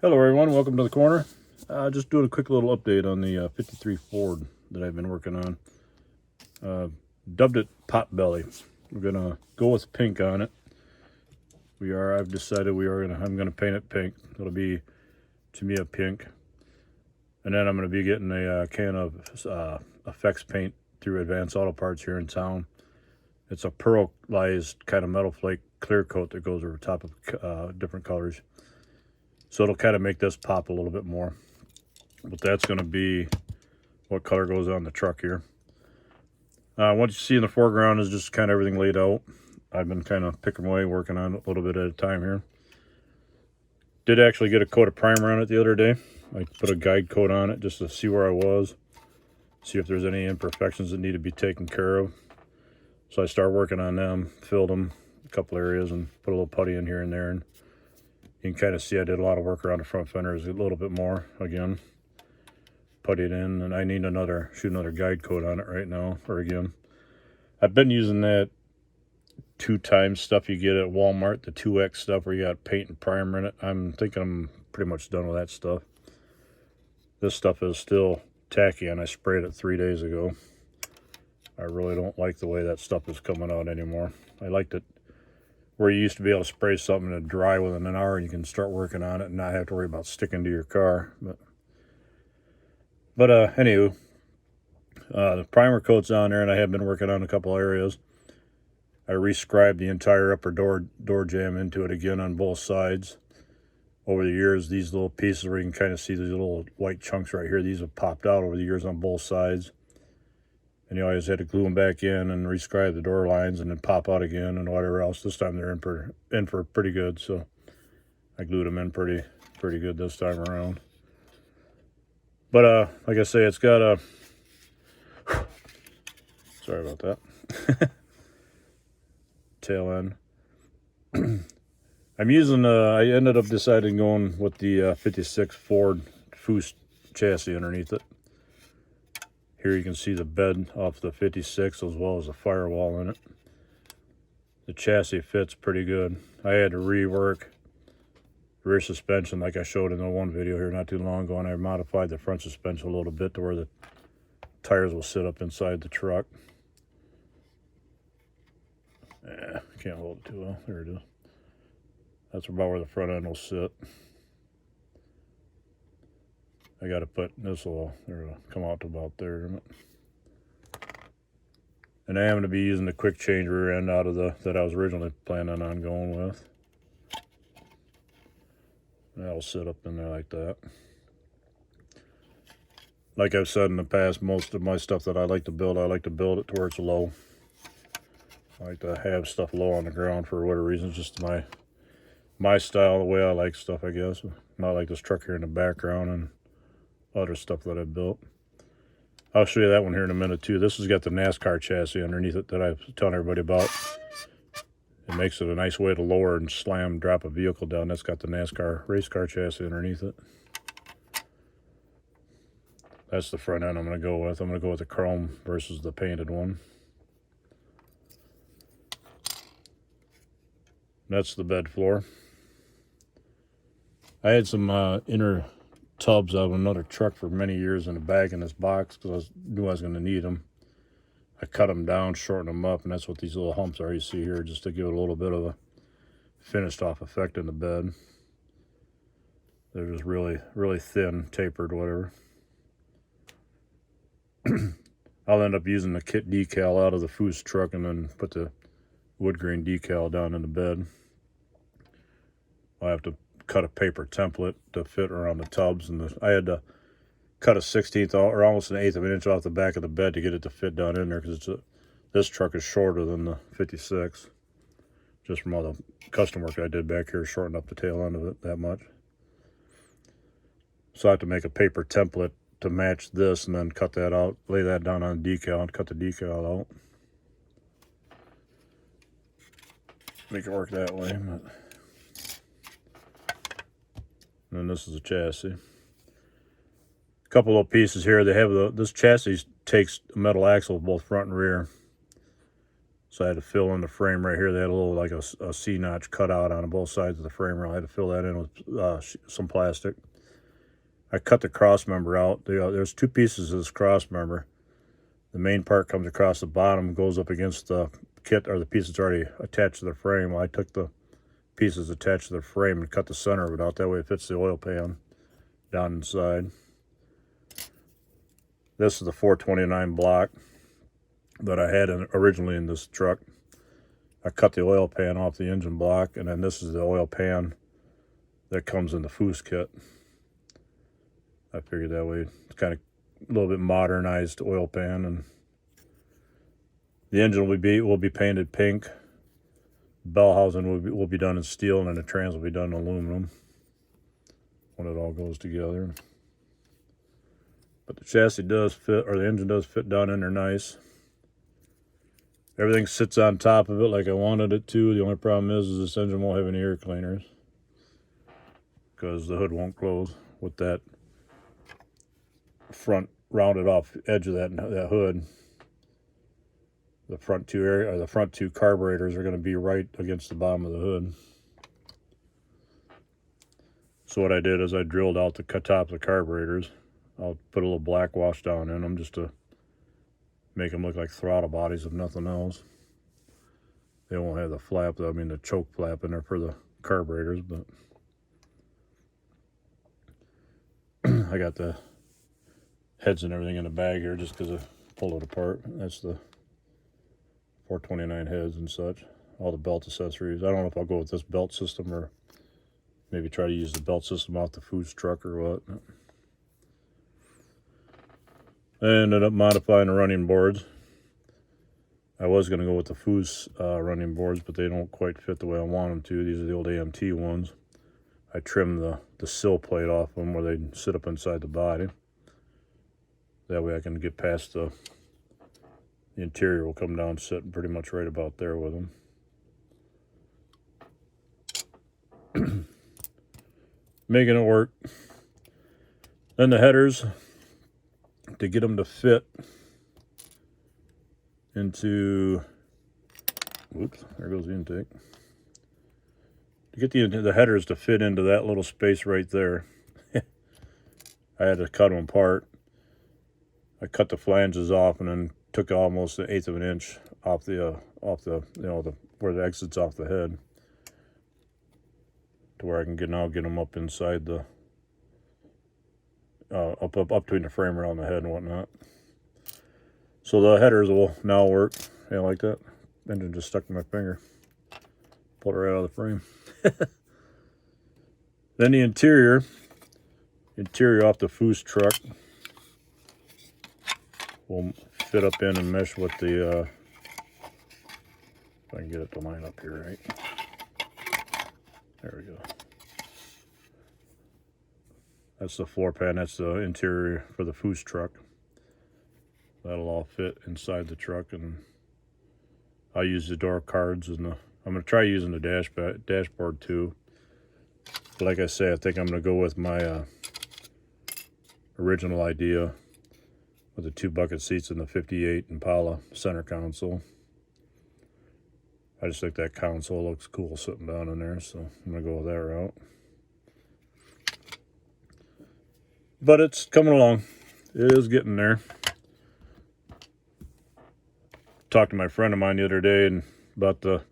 Hello everyone, welcome to the corner. Just doing a quick little update on the 53 Ford that I've been working on. Dubbed it Potbelly. We're gonna go with pink on it. I've decided I'm gonna paint it pink. It'll be, to me, a pink. And then I'm gonna be getting a can of effects paint through Advanced Auto Parts here in town. It's a pearlized kind of metal flake clear coat that goes over top of different colors. So it'll kind of make this pop a little bit more. But that's going to be what color goes on the truck here. What you see in the foreground is just kind of everything laid out. I've been kind of picking away, working on it a little bit at a time here. Did actually get a coat of primer on it the other day. I put a guide coat on it just to see where I was, see if there's any imperfections that need to be taken care of. So I started working on them, filled them a couple areas, and put a little putty in here and there. And you can kind of see I did a lot of work around the front fenders, a little bit more again. Put it in, and I need shoot another guide coat on it right now, or again. I've been using that 2x stuff you get at Walmart, the 2X stuff where you got paint and primer in it. I'm thinking I'm pretty much done with that stuff. This stuff is still tacky, and I sprayed it 3 days ago. I really don't like the way that stuff is coming out anymore. I liked it where you used to be able to spray something and dry within an hour and you can start working on it and not have to worry about sticking to your car. But anywho, the primer coat's on there, and I have been working on a couple areas. I rescribed the entire upper door jamb into it again on both sides. Over the years, these little pieces where you can kind of see these little white chunks right here, these have popped out over the years on both sides. And you always had to glue them back in and rescribe the door lines and then pop out again and whatever else. This time they're in for pretty good, so I glued them in pretty good this time around. But like I say, it's got a sorry about that. Tail end. I'm using I ended up deciding going with the 56 Ford Foost chassis underneath it. Here you can see the bed off the 56 as well as the firewall in it. The chassis fits pretty good. I had to rework rear suspension like I showed in the one video here not too long ago, and I modified the front suspension a little bit to where the tires will sit up inside the truck. Can't hold it too well. There it is. That's about where the front end will sit. I got to put this will come out to about there. And I am going to be using the quick change rear end out of that I was originally planning on going with. That'll sit up in there like that. Like I've said in the past, most of my stuff that I like to build it to where it's low. I like to have stuff low on the ground for whatever reason. It's just my style, the way I like stuff, I guess. Not like this truck here in the background and other stuff that I built. I'll show you that one here in a minute too. This has got the NASCAR chassis underneath it that I was telling everybody about. It makes it a nice way to lower and drop a vehicle down. That's got the NASCAR race car chassis underneath it. That's the front end I'm going to go with. I'm going to go with the chrome versus the painted one. That's the bed floor. I had some inner tubs out of another truck for many years in a bag in this box because I knew I was going to need them. I cut them down, shortened them up, and that's what these little humps are you see here, just to give it a little bit of a finished off effect in the bed. They're just really thin, tapered, whatever. I'll end up using the kit decal out of the Foost truck and then put the wood grain decal down in the bed. I'll have to cut a paper template to fit around the tubs, and I had to cut a 1/16 or almost an 1/8 of an inch off the back of the bed to get it to fit down in there because this truck is shorter than the 56. Just from all the custom work I did back here, shortened up the tail end of it that much. So I have to make a paper template to match this and then cut that out, lay that down on the decal and cut the decal out. Make it work that way. But and then this is the chassis. A couple little pieces here. They have this chassis takes a metal axle both front and rear. So I had to fill in the frame right here. They had a little like a C-notch cut out on both sides of the frame rail. I had to fill that in with some plastic. I cut the cross member out. There's two pieces of this cross member. The main part comes across the bottom, goes up against the kit, or the piece that's already attached to the frame. Well, I took the pieces attached to the frame and cut the center of it out. That way it fits the oil pan down inside. This is the 429 block that I had originally in this truck. I cut the oil pan off the engine block, and then this is the oil pan that comes in the foos kit. I figured that way it's kind of a little bit modernized oil pan, and the engine will be painted pink. Bell housing will be done in steel, and then the trans will be done in aluminum when it all goes together. But the chassis does fit, or the engine does fit down in there nice. Everything sits on top of it like I wanted it to. The only problem is this engine won't have any air cleaners because the hood won't close with that front rounded off edge of that hood. The front two carburetors are going to be right against the bottom of the hood. So what I did is I drilled out the top of the carburetors. I'll put a little black wash down in them just to make them look like throttle bodies, if nothing else. They won't have the flap, the choke flap in there for the carburetors, but I got the heads and everything in the bag here just because I pulled it apart. That's the 429 heads and such. All the belt accessories. I don't know if I'll go with this belt system or maybe try to use the belt system off the foos truck or what. I ended up modifying the running boards. I was going to go with the foos running boards, but they don't quite fit the way I want them to. These are the old AMT ones. I trimmed the sill plate off them where they sit up inside the body. That way I can get past the interior will come down sitting pretty much right about there with them. Making it work. Then the headers, to get them to fit into, whoops, there goes the intake. To get the headers to fit into that little space right there, I had to cut them apart. I cut the flanges off and then took almost 1/8 of an inch off the where the exits off the head, to where I can now get them up inside the up between the frame rail and the head and whatnot. So the headers will now work. Yeah, like that. Engine just stuck to my finger. Pulled it right out of the frame. Then the interior off the foos truck will fit up in and mesh with the, if I can get it to line up here, right? There we go. That's the floor pan, that's the interior for the foos truck. That'll all fit inside the truck, and I'll use the door cards, and I'm going to try using the dashboard too. But like I say, I think I'm going to go with my original idea with the 2 bucket seats and the 58 Impala center console. I just think that console looks cool sitting down in there, so I'm going to go with that route. But it's coming along. It is getting there. Talked to my friend of mine the other day and about the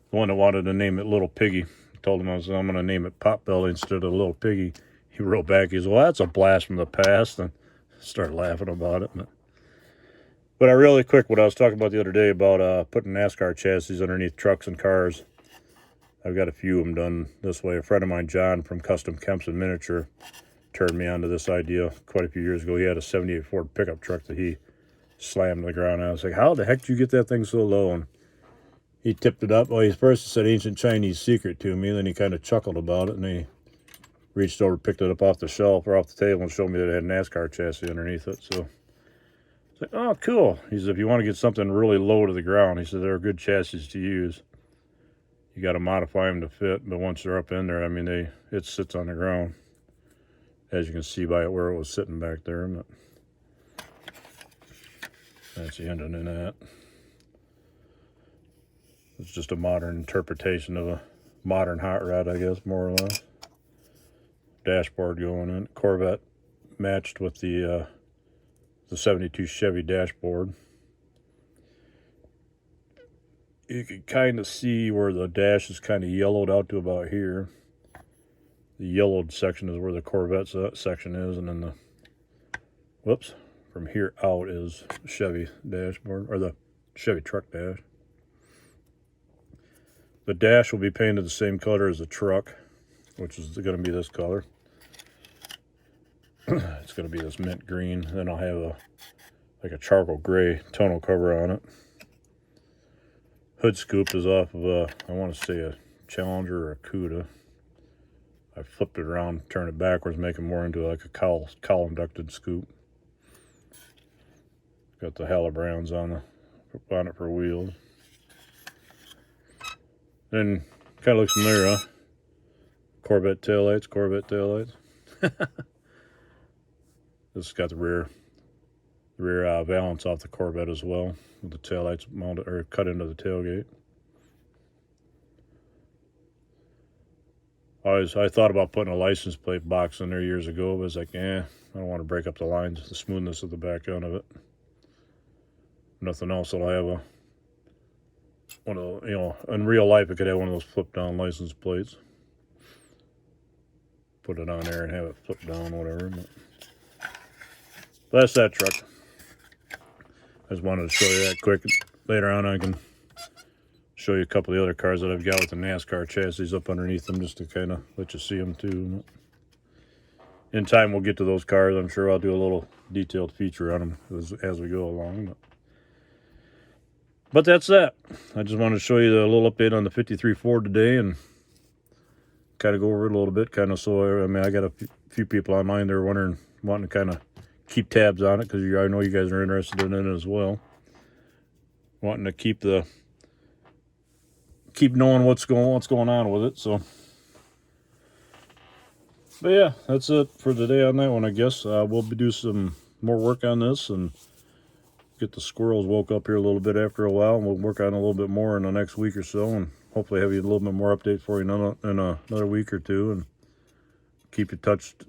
one that wanted to name it Little Piggy. I told him I'm going to name it Potbelly instead of Little Piggy. He wrote back, he said, well, that's a blast from the past, and started laughing about it. But I really quick, what I was talking about the other day about putting NASCAR chassis underneath trucks and cars. I've got a few of them done this way. A friend of mine, John from Kustom Kempson Miniature, turned me onto this idea quite a few years ago. He had a 78 Ford pickup truck that he slammed to the ground. I was like, how the heck did you get that thing so low? And he tipped it up. Well, he first said ancient Chinese secret to me. Then he kind of chuckled about it, and he reached over, picked it up off the shelf or off the table and showed me that it had a NASCAR chassis underneath it. So it's like, oh, cool. He said, if you want to get something really low to the ground, he said, they're good chassis to use. You got to modify them to fit, but once they're up in there, I mean, it sits on the ground. As you can see by it where it was sitting back there. But that's the engine in that. It's just a modern interpretation of a modern hot rod, I guess, more or less. Dashboard going in. Corvette matched with the 72 Chevy dashboard. You can kind of see where the dash is kind of yellowed out to about here. The yellowed section is where the Corvette section is, and then the, whoops, from here out is Chevy dashboard, or the Chevy truck dash. The dash will be painted the same color as the truck, which is going to be this color. It's going to be this mint green. Then I'll have like a charcoal gray tonneau cover on it. Hood scoop is off of I want to say a Challenger or a Cuda. I flipped it around, turned it backwards, make it more into like a cowl inducted scoop. Got the Halibrans on it for wheels. Then kind of looks familiar, huh? Corvette taillights. This has got the rear valance off the Corvette as well, with the taillights mounted or cut into the tailgate. I thought about putting a license plate box in there years ago, but I was like, I don't want to break up the lines, the smoothness of the back end of it. Nothing else that'll have one of the, in real life it could have one of those flip down license plates. Put it on there and have it flip down, whatever. But that's that truck. I just wanted to show you that quick. Later on I can show you a couple of the other cars that I've got with the NASCAR chassis up underneath them, just to kind of let you see them too. In time we'll get to those cars. I'm sure I'll do a little detailed feature on them as we go along. But that's that. I just wanted to show you the little update on the 53 Ford today and kind of go over it a little bit. Kind of so, I got a few people online there wanting to kind of keep tabs on it, because I know you guys are interested in it as well. Wanting to keep knowing what's going on with it. So, but yeah, that's it for today on that one. I guess we'll do some more work on this and get the squirrels woke up here a little bit after a while, and we'll work on it a little bit more in the next week or so, and hopefully have you a little bit more update for you in another week or two, and keep you touched.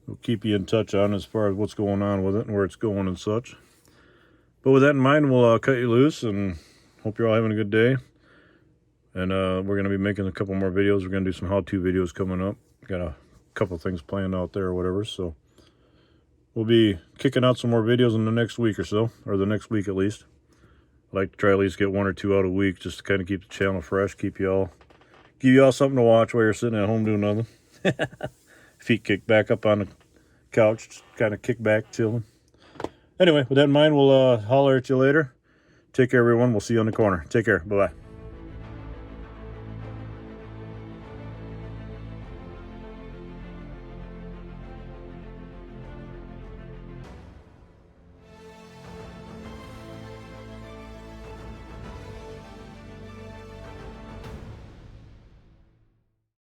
We'll keep you in touch on as far as what's going on with it and where it's going and such. But with that in mind, we'll cut you loose, and hope you're all having a good day. And we're going to be making a couple more videos. We're going to do some how-to videos coming up. Got a couple things planned out there or whatever, so we'll be kicking out some more videos in the next week or so, or the next week at least. I'd like to try at least get 1 or 2 out a week, just to kind of keep the channel fresh, give you all something to watch while you're sitting at home doing nothing. Feet kicked back up on the couch, just kind of kick back, chilling. Anyway, with that in mind, we'll holler at you later. Take care, everyone. We'll see you on the corner. Take care. Bye-bye.